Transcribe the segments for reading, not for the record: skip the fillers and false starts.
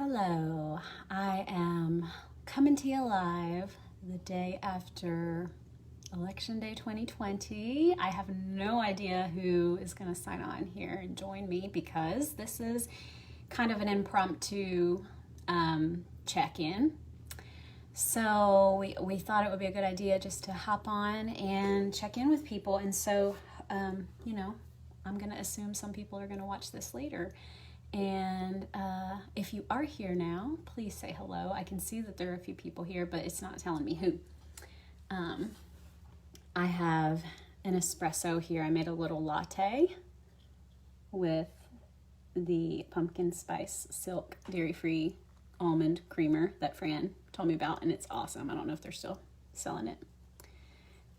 Hello, I am coming to you live the day after Election Day 2020. I have no idea who is going to sign on here and join me because this is kind of an impromptu check-in. So we thought it would be a good idea just to hop on and check in with people. And so, I'm going to assume some people are going to watch this later. And if you are here now, please say hello. I can see that there are a few people here, but it's not telling me who. I have an espresso here. I made a little latte with the pumpkin spice silk dairy-free almond creamer that Fran told me about, and it's awesome. I don't know if they're still selling it.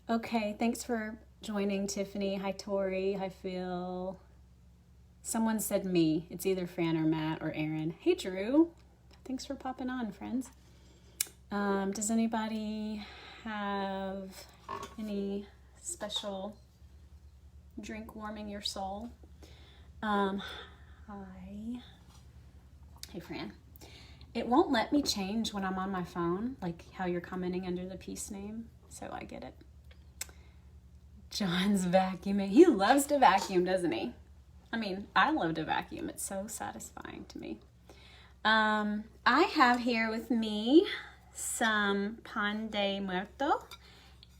Okay, thanks for joining, Tiffany. Hi, Tori. Hi, Phil. Someone said me. It's either Fran or Matt or Aaron. Hey, Drew. Thanks for popping on, friends. Does anybody have any special drink warming your soul? Hi. Hey, Fran. It won't let me change when I'm on my phone, like how you're commenting under the piece name, so I get it. John's vacuuming. He loves to vacuum, doesn't he? I mean, I love to vacuum. It's so satisfying to me. I have here with me some pan de muerto,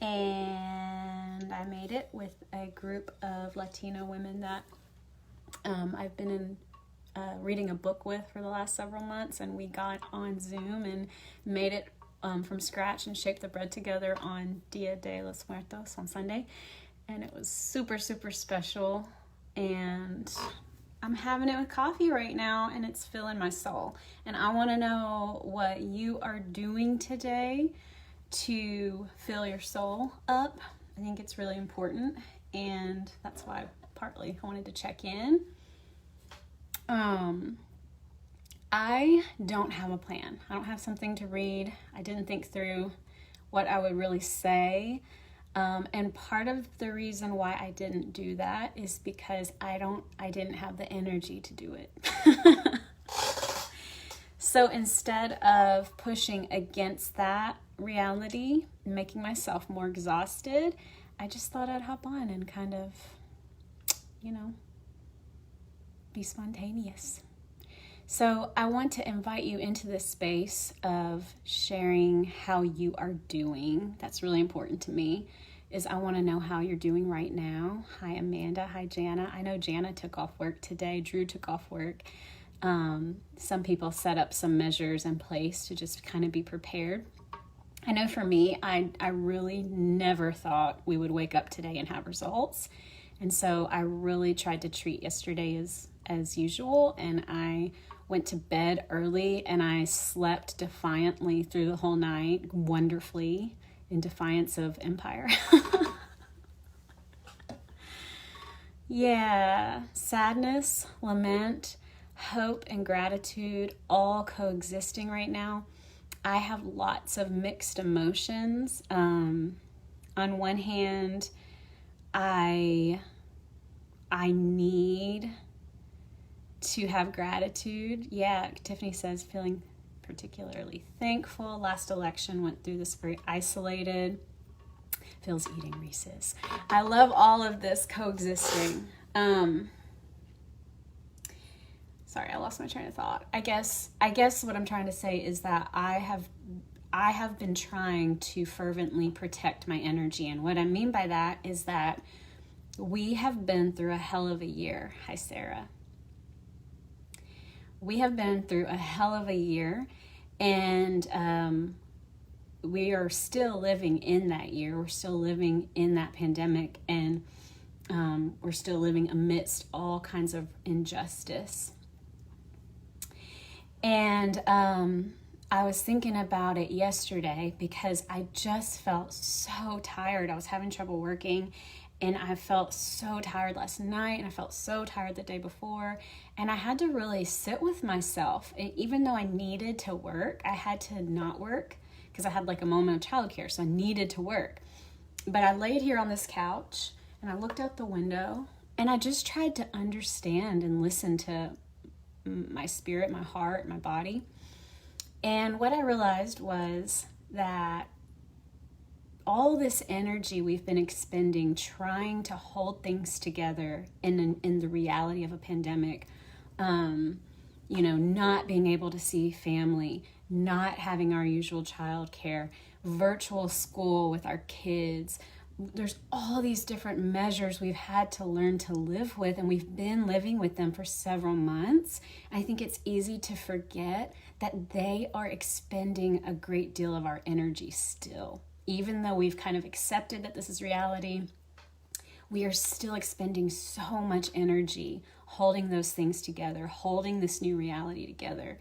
and I made it with a group of Latino women that I've been reading a book with for the last several months, and we got on Zoom and made it from scratch and shaped the bread together on Dia de los Muertos on Sunday, and it was super, super special. And I'm having it with coffee right now, and it's filling my soul. And I want to know what you are doing today to fill your soul up. I think it's really important, and that's why partly I wanted to check in. I don't have a plan. I don't have something to read. I didn't think through what I would really say. And part of the reason why I didn't do that is because I didn't have the energy to do it. So instead of pushing against that reality, making myself more exhausted, I just thought I'd hop on and kind of, be spontaneous. So I want to invite you into this space of sharing how you are doing. That's really important to me, is I want to know how you're doing right now. Hi, Amanda. Hi, Jana. I know Jana took off work today. Drew took off work. Some people set up some measures in place to just kind of be prepared. I know for me, I really never thought we would wake up today and have results. And so I really tried to treat yesterday as usual, and I went to bed early and I slept defiantly through the whole night, wonderfully, in defiance of Empire. Yeah, sadness, lament, hope, and gratitude all coexisting right now. I have lots of mixed emotions. On one hand, I need to have gratitude. Yeah, Tiffany says feeling particularly thankful. Last election went through this very isolated. Phil's eating Reese's. I love all of this coexisting. Sorry, I lost my train of thought. I guess what I'm trying to say is that I have been trying to fervently protect my energy, and what I mean by that is that we have been through a hell of a year. Hi, Sarah. We have been through a hell of a year, and we are still living in that year. We're still living in that pandemic, and we're still living amidst all kinds of injustice. And I was thinking about it yesterday because I just felt so tired. I was having trouble working, and I felt so tired last night, and I felt so tired the day before, and I had to really sit with myself. And even though I needed to work, I had to not work because I had like a moment of childcare, so I needed to work. But I laid here on this couch, and I looked out the window, and I just tried to understand and listen to my spirit, my heart, my body. And what I realized was that all this energy we've been expending trying to hold things together in the reality of a pandemic, not being able to see family, not having our usual childcare, virtual school with our kids. There's all these different measures we've had to learn to live with, and we've been living with them for several months. I think it's easy to forget that they are expending a great deal of our energy still. Even though we've kind of accepted that this is reality, we are still expending so much energy holding those things together, holding this new reality together.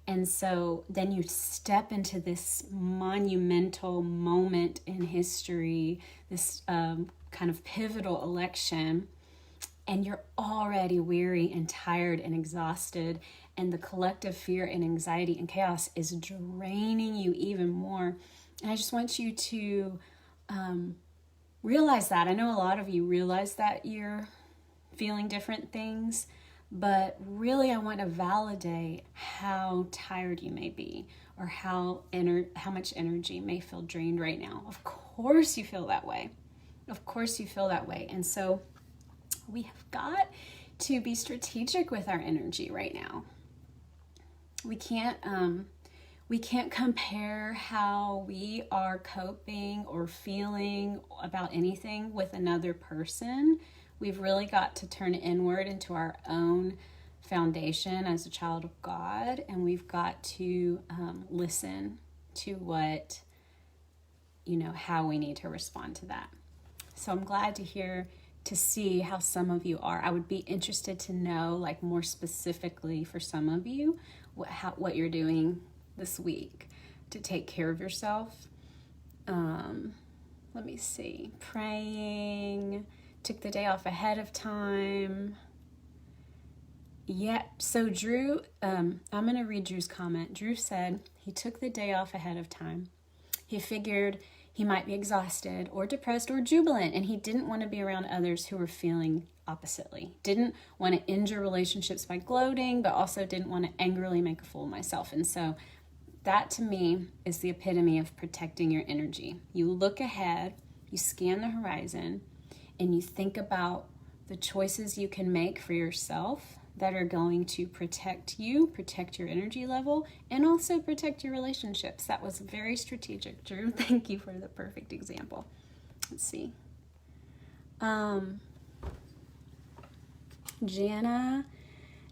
And so then you step into this monumental moment in history, this kind of pivotal election, and you're already weary and tired and exhausted, and the collective fear and anxiety and chaos is draining you even more. And I just want you to realize that. I know a lot of you realize that you're feeling different things, but really I want to validate how tired you may be, or how much energy may feel drained right now. Of course you feel that way. Of course you feel that way. And so we have got to be strategic with our energy right now. We can't compare how we are coping or feeling about anything with another person. We've really got to turn inward into our own foundation as a child of God, and we've got to listen to what, how we need to respond to that. So I'm glad to see how some of you are. I would be interested to know, like, more specifically for some of you, what you're doing this week to take care of yourself. Let me see. Praying, took the day off ahead of time. Yeah, so Drew, I'm going to read Drew's comment. Drew said he took the day off ahead of time. He figured he might be exhausted or depressed or jubilant, and he didn't want to be around others who were feeling oppositely. Didn't want to injure relationships by gloating, but also didn't want to angrily make a fool of myself. And so that to me is the epitome of protecting your energy. You look ahead, you scan the horizon, and you think about the choices you can make for yourself that are going to protect you, protect your energy level, and also protect your relationships. That was very strategic, Drew. Thank you for the perfect example. Let's see. Jana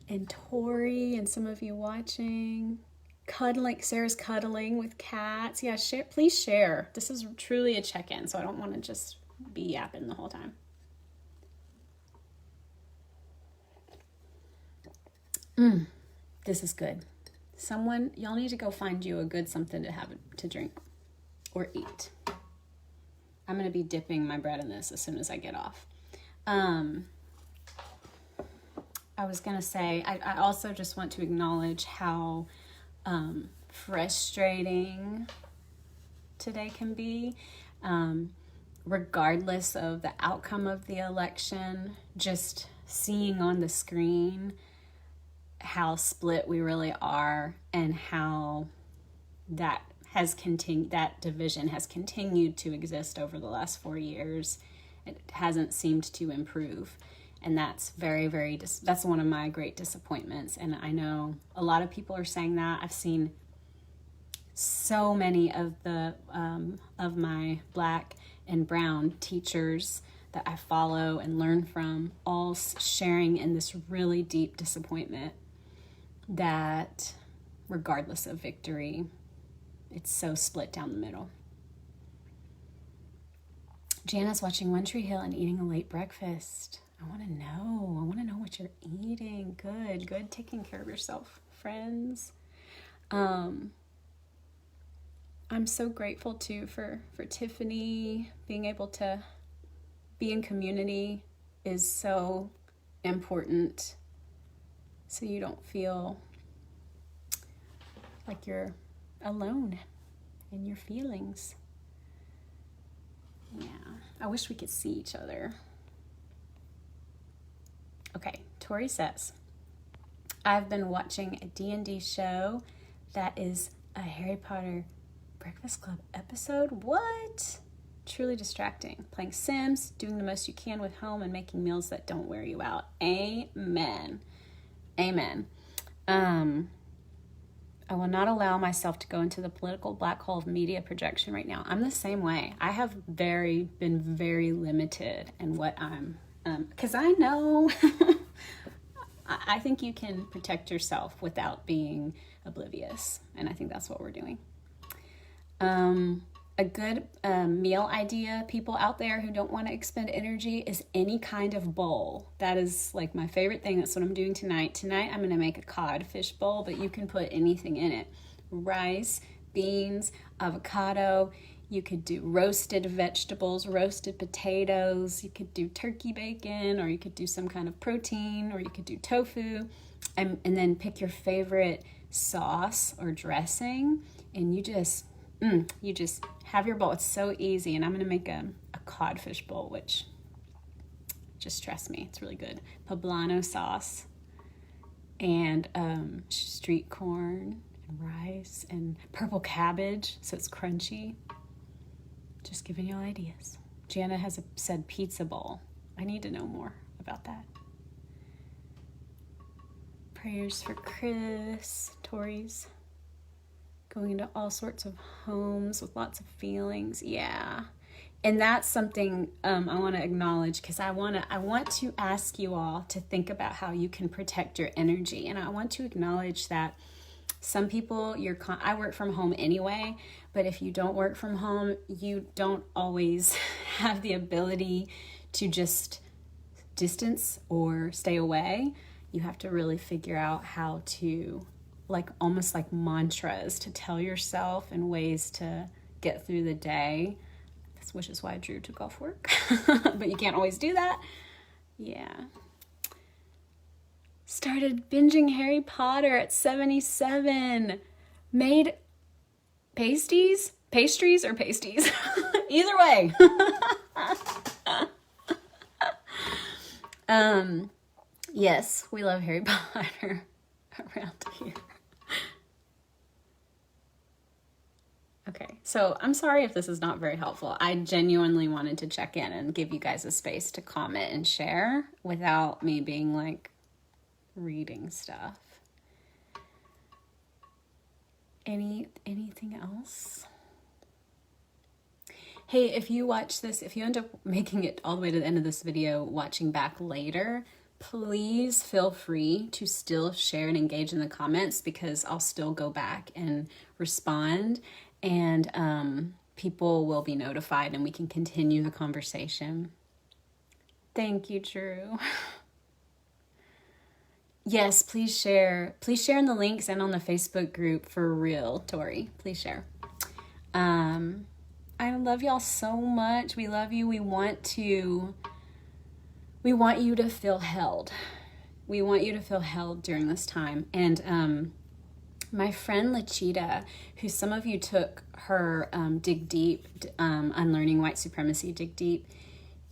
and Tori and some of you watching. Cuddling, Sarah's cuddling with cats. Yeah, please share. This is truly a check-in, so I don't want to just be yapping the whole time. This is good. Y'all need to go find you a good something to have to drink or eat. I'm going to be dipping my bread in this as soon as I get off. I was going to say, I also just want to acknowledge how frustrating today can be. Regardless of the outcome of the election, just seeing on the screen how split we really are, and how that division has continued to exist over the last 4 years. It hasn't seemed to improve, and that's very, very that's one of my great disappointments. And I know a lot of people are saying that. I've seen so many of the of my Black and brown teachers that I follow and learn from all sharing in this really deep disappointment that regardless of victory, it's so split down the middle. Jana's watching One Tree Hill and eating a late breakfast. I want to know what you're eating. Good taking care of yourself, friends. I'm so grateful too for Tiffany. Being able to be in community is so important, so you don't feel like you're alone in your feelings. Yeah, I wish we could see each other. Okay, Tori says, I've been watching a D&D show that is a Harry Potter Breakfast Club episode? What? Truly distracting. Playing Sims, doing the most you can with home, and making meals that don't wear you out. Amen. Amen. I will not allow myself to go into the political black hole of media projection right now. I'm the same way. I have been very limited in what I'm, because I know, I think you can protect yourself without being oblivious. And I think that's what we're doing. A good meal idea, people out there who don't want to expend energy, is any kind of bowl. That is like my favorite thing. That's what I'm doing tonight. Tonight I'm going to make a codfish bowl, but you can put anything in it. Rice, beans, avocado. You could do roasted vegetables, roasted potatoes. You could do turkey bacon, or you could do some kind of protein, or you could do tofu. And then pick your favorite sauce or dressing, and you just have your bowl. It's so easy. And I'm going to make a codfish bowl, which, just trust me, it's really good. Poblano sauce and street corn and rice and purple cabbage, so it's crunchy. Just giving you ideas. Jana has said pizza bowl. I need to know more about that. Prayers for Chris, Tori's. Going into all sorts of homes with lots of feelings. Yeah. And that's something I want to acknowledge, because I want to ask you all to think about how you can protect your energy. And I want to acknowledge that some people, I work from home anyway, but if you don't work from home, you don't always have the ability to just distance or stay away. You have to really figure out how to, almost like mantras to tell yourself, and ways to get through the day, which is why Drew took off work. But you can't always do that. Yeah. Started binging Harry Potter at 77. Made pastries or pasties. Either way. Yes, we love Harry Potter around here. Okay, so I'm sorry if this is not very helpful. I genuinely wanted to check in and give you guys a space to comment and share without me being reading stuff. Anything else? Hey, if you watch this, if you end up making it all the way to the end of this video, watching back later, please feel free to still share and engage in the comments, because I'll still go back and respond. And people will be notified, and we can continue the conversation. Thank you, Drew. Yes, please share. Please share in the links and on the Facebook group, for real, Tori. Please share. I love y'all so much. We love you. We want you to feel held. We want you to feel held during this time. And my friend Lachita, who some of you took her Dig Deep, Unlearning White Supremacy Dig Deep,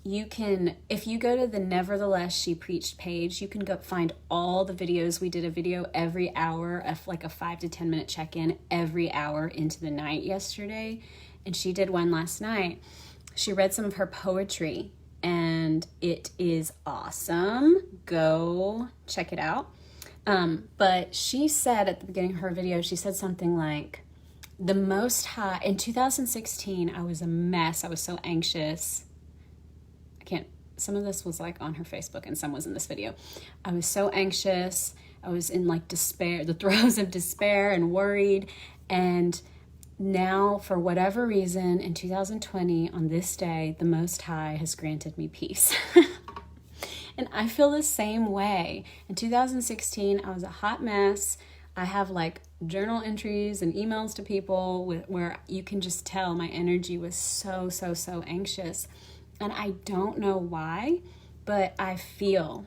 you can, if you go to the Nevertheless She Preached page, you can go find all the videos. We did a video every hour, of a 5 to 10 minute check-in every hour into the night yesterday. And she did one last night. She read some of her poetry, and it is awesome. Go check it out. But she said at the beginning of her video, she said something like, the Most High, in 2016, I was a mess. I was so anxious. Some of this was on her Facebook, and some was in this video. I was so anxious. I was in despair, the throes of despair, and worried. And now, for whatever reason, in 2020, on this day, the Most High has granted me peace. And I feel the same way. In 2016, I was a hot mess. I have journal entries and emails to people where you can just tell my energy was so anxious. And I don't know why, but I feel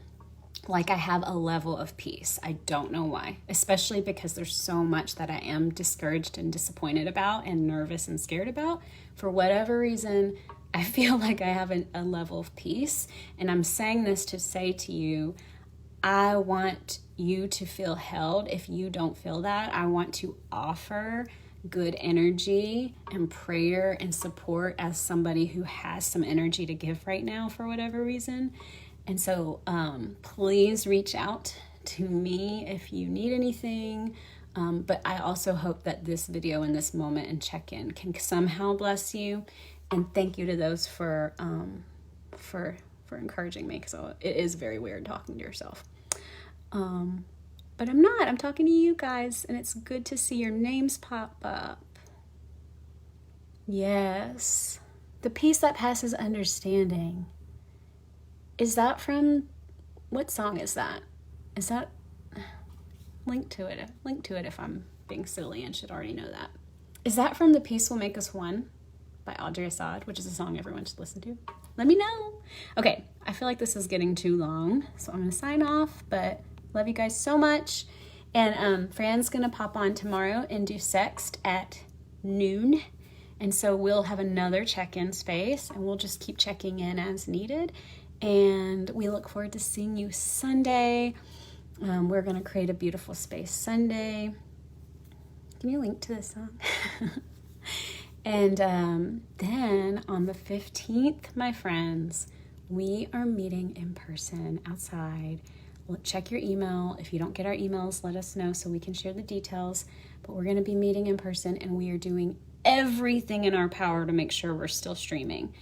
like I have a level of peace. I don't know why, especially because there's so much that I am discouraged and disappointed about and nervous and scared about. For whatever reason, I feel like I have a level of peace. And I'm saying this to say to you, I want you to feel held. If you don't feel that, I want to offer good energy and prayer and support as somebody who has some energy to give right now for whatever reason. And so please reach out to me if you need anything. But I also hope that this video and this moment and check-in can somehow bless you. And thank you to those for encouraging me, because it is very weird talking to yourself. But I'm talking to you guys, and it's good to see your names pop up. Yes, the peace that passes understanding. Is that from, what song is that? Is that, link to it if I'm being silly and should already know that. Is that from The Peace Will Make Us One by Audrey Assad, which is a song everyone should listen to? Let me know. Okay, I feel like this is getting too long, so I'm gonna sign off, but love you guys so much. And Fran's gonna pop on tomorrow and do Sext at noon. And so we'll have another check-in space, and we'll just keep checking in as needed. And we look forward to seeing you Sunday. We're gonna create a beautiful space Sunday. Can you link to this song? And then on the 15th, my friends, we are meeting in person outside. Check your email. If you don't get our emails, let us know so we can share the details. But we're going to be meeting in person, and we are doing everything in our power to make sure we're still streaming,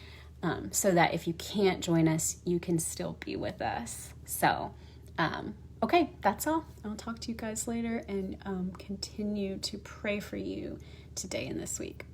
so that if you can't join us, you can still be with us. So, okay, that's all. I'll talk to you guys later, and continue to pray for you today and this week.